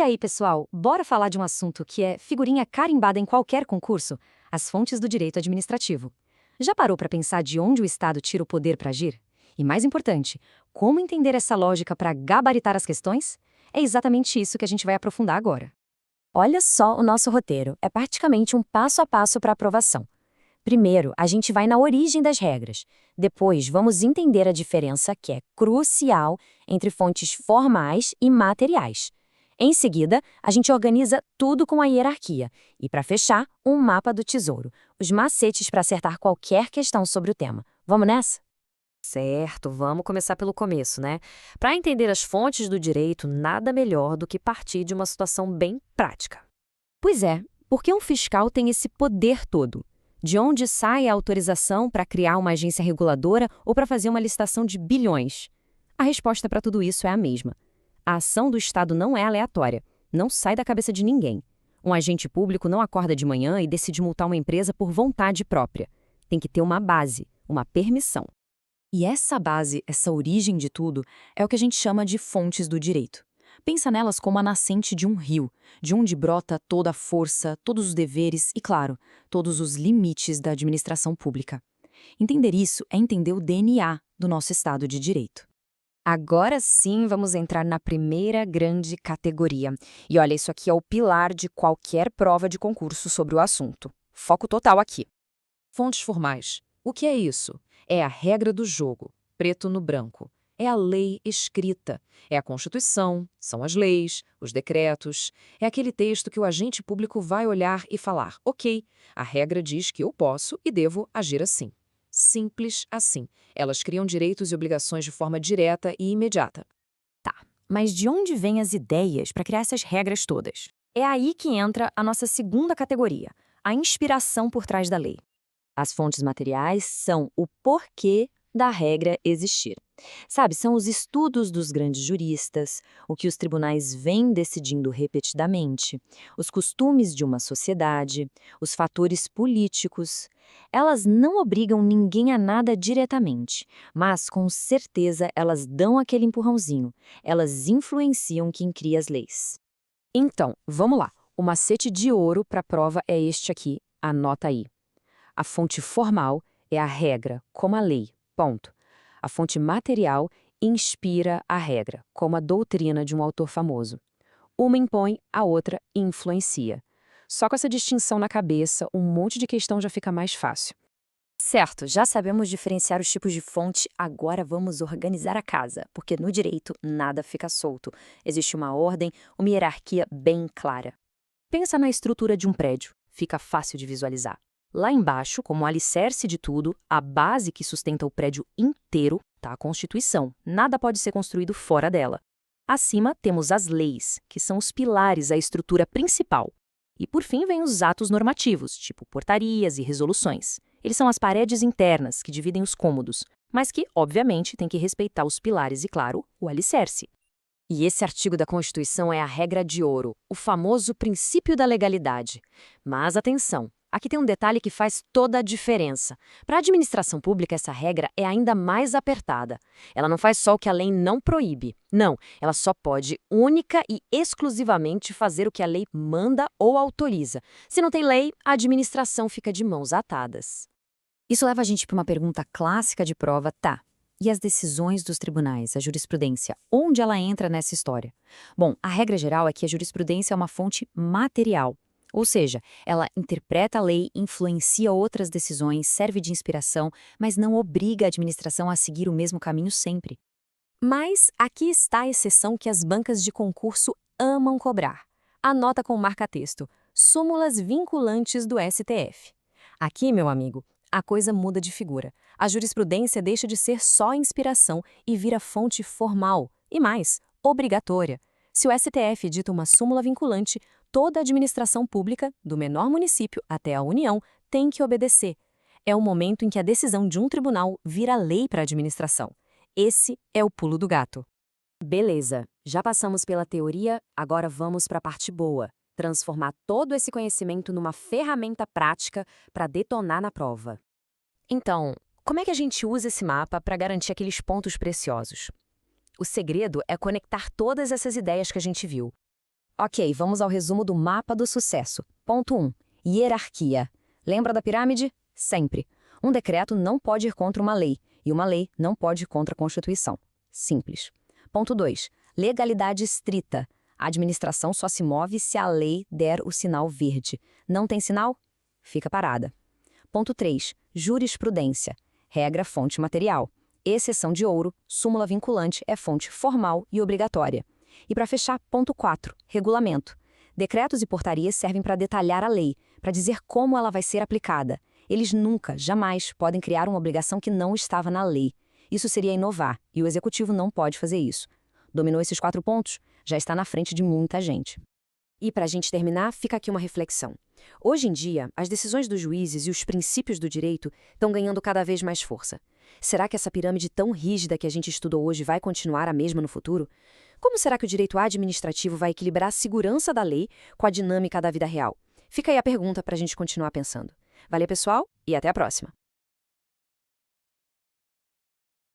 E aí, pessoal, bora falar de um assunto que é figurinha carimbada em qualquer concurso: as fontes do direito administrativo. Já parou para pensar de onde o Estado tira o poder para agir? E mais importante, como entender essa lógica para gabaritar as questões? É exatamente isso que a gente vai aprofundar agora. Olha só o nosso roteiro, é praticamente um passo a passo para aprovação. Primeiro, a gente vai na origem das regras. Depois, vamos entender a diferença, que é crucial, entre fontes formais e materiais. Em seguida, a gente organiza tudo com a hierarquia. E, para fechar, um mapa do tesouro, os macetes para acertar qualquer questão sobre o tema. Vamos nessa? Certo, vamos começar pelo começo, né? Para entender as fontes do direito, nada melhor do que partir de uma situação bem prática. Pois é, porque um fiscal tem esse poder todo? De onde sai a autorização para criar uma agência reguladora ou para fazer uma licitação de bilhões? A resposta para tudo isso é a mesma. A ação do Estado não é aleatória, não sai da cabeça de ninguém. Um agente público não acorda de manhã e decide multar uma empresa por vontade própria. Tem que ter uma base, uma permissão. E essa base, essa origem de tudo, é o que a gente chama de fontes do direito. Pensa nelas como a nascente de um rio, de onde brota toda a força, todos os deveres e, claro, todos os limites da administração pública. Entender isso é entender o DNA do nosso Estado de Direito. Agora sim, vamos entrar na primeira grande categoria. E olha, isso aqui é o pilar de qualquer prova de concurso sobre o assunto. Foco total aqui. Fontes formais. O que é isso? É a regra do jogo, preto no branco. É a lei escrita. É a Constituição, são as leis, os decretos. É aquele texto que o agente público vai olhar e falar: ok, a regra diz que eu posso e devo agir assim. Simples assim. Elas criam direitos e obrigações de forma direta e imediata. Mas de onde vêm as ideias para criar essas regras todas? É aí que entra a nossa segunda categoria, a inspiração por trás da lei. As fontes materiais são o porquê da regra existir. Sabe, são os estudos dos grandes juristas, o que os tribunais vêm decidindo repetidamente, os costumes de uma sociedade, os fatores políticos. Elas não obrigam ninguém a nada diretamente, mas com certeza elas dão aquele empurrãozinho. Elas influenciam quem cria as leis. Então, vamos lá. O macete de ouro para a prova é este aqui. Anota aí. A fonte formal é a regra, como a lei, ponto. A fonte material inspira a regra, como a doutrina de um autor famoso. Uma impõe, a outra influencia. Só com essa distinção na cabeça, um monte de questão já fica mais fácil. Certo, já sabemos diferenciar os tipos de fonte, agora vamos organizar a casa, porque no direito nada fica solto. Existe uma ordem, uma hierarquia bem clara. Pensa na estrutura de um prédio, fica fácil de visualizar. Lá embaixo, como alicerce de tudo, a base que sustenta o prédio inteiro está a Constituição. Nada pode ser construído fora dela. Acima temos as leis, que são os pilares da estrutura principal. E por fim vem os atos normativos, tipo portarias e resoluções. Eles são as paredes internas que dividem os cômodos, mas que, obviamente, têm que respeitar os pilares e, claro, o alicerce. E esse artigo da Constituição é a regra de ouro, o famoso princípio da legalidade. Mas atenção! Aqui tem um detalhe que faz toda a diferença. Para a administração pública, essa regra é ainda mais apertada. Ela não faz só o que a lei não proíbe. Não, ela só pode única e exclusivamente fazer o que a lei manda ou autoriza. Se não tem lei, a administração fica de mãos atadas. Isso leva a gente para uma pergunta clássica de prova, tá? E as decisões dos tribunais, a jurisprudência, onde ela entra nessa história? Bom, a regra geral é que a jurisprudência é uma fonte material. Ou seja, ela interpreta a lei, influencia outras decisões, serve de inspiração, mas não obriga a administração a seguir o mesmo caminho sempre. Mas aqui está a exceção que as bancas de concurso amam cobrar. Anota com marca-texto: súmulas vinculantes do STF. Aqui, meu amigo, a coisa muda de figura. A jurisprudência deixa de ser só inspiração e vira fonte formal, e mais, obrigatória. Se o STF edita uma súmula vinculante, toda a administração pública, do menor município até a União, tem que obedecer. É o momento em que a decisão de um tribunal vira lei para a administração. Esse é o pulo do gato. Beleza, já passamos pela teoria, agora vamos para a parte boa. Transformar todo esse conhecimento numa ferramenta prática para detonar na prova. Então, como é que a gente usa esse mapa para garantir aqueles pontos preciosos? O segredo é conectar todas essas ideias que a gente viu. Ok, vamos ao resumo do mapa do sucesso. Ponto 1. Hierarquia. Lembra da pirâmide? Sempre. Um decreto não pode ir contra uma lei, e uma lei não pode ir contra a Constituição. Simples. Ponto 2. Legalidade estrita. A administração só se move se a lei der o sinal verde. Não tem sinal? Fica parada. Ponto 3. Jurisprudência. Regra fonte material. Exceção de ouro, súmula vinculante é fonte formal e obrigatória. E para fechar, ponto 4. Regulamento. Decretos e portarias servem para detalhar a lei, para dizer como ela vai ser aplicada. Eles nunca, jamais, podem criar uma obrigação que não estava na lei. Isso seria inovar, e o executivo não pode fazer isso. Dominou esses 4 pontos? Já está na frente de muita gente. E para a gente terminar, fica aqui uma reflexão. Hoje em dia, as decisões dos juízes e os princípios do direito estão ganhando cada vez mais força. Será que essa pirâmide tão rígida que a gente estudou hoje vai continuar a mesma no futuro? Como será que o direito administrativo vai equilibrar a segurança da lei com a dinâmica da vida real? Fica aí a pergunta para a gente continuar pensando. Valeu, pessoal, e até a próxima!